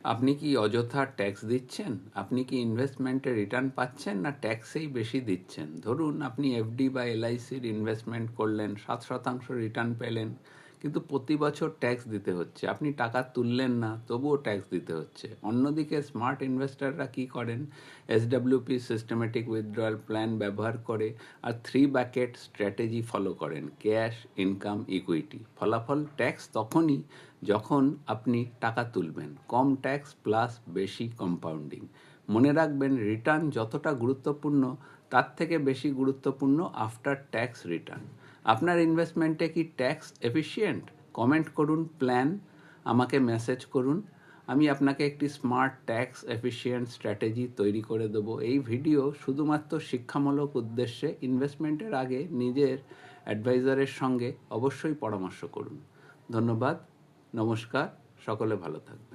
আপনি কি অযথা ট্যাক্স দিচ্ছেন? আপনি কি ইনভেস্টমেন্টে রিটার্ন পাচ্ছেন, না ট্যাক্সেই বেশি দিচ্ছেন? ধরুন আপনি এফডি বা এলআইসির ইনভেস্টমেন্ট করলেন, 7% রিটার্ন পেলেন, কিন্তু প্রতি বছর ট্যাক্স দিতে হচ্ছে। আপনি টাকা তুললেন না, তবুও ট্যাক্স দিতে হচ্ছে। অন্যদিকে স্মার্ট ইনভেস্টররা কি করেন? এসডব্লিউপি সিস্টেমেটিক উইথড্রয়াল প্ল্যান ব্যবহার করে আর 3 বাকেট স্ট্র্যাটেজি ফলো করেন: ক্যাশ, ইনকাম, ইকুইটি। ফলাফল ট্যাক্স তখনই যখন আপনি টাকা তুলবেন, কম ট্যাক্স প্লাস বেশি কম্পাউন্ডিং। মনে রাখবেন, রিটার্ন যতটা গুরুত্বপূর্ণ, তার থেকে বেশি গুরুত্বপূর্ণ আফটার ট্যাক্স রিটার্ন। আপনার ইনভেস্টমেন্টে কি ট্যাক্স এফিশিয়েন্ট? কমেন্ট করুন প্ল্যান, আমাকে মেসেজ করুন। আমি আপনাকে একটি স্মার্ট ট্যাক্স এফিশিয়েন্ট স্ট্র্যাটেজি তৈরি করে দেবো। এই ভিডিও শুধুমাত্র শিক্ষামূলক উদ্দেশ্যে। ইনভেস্টমেন্টের আগে নিজের অ্যাডভাইজারের সঙ্গে অবশ্যই পরামর্শ করুন। ধন্যবাদ, নমস্কার, সকলে ভালো থাকবেন।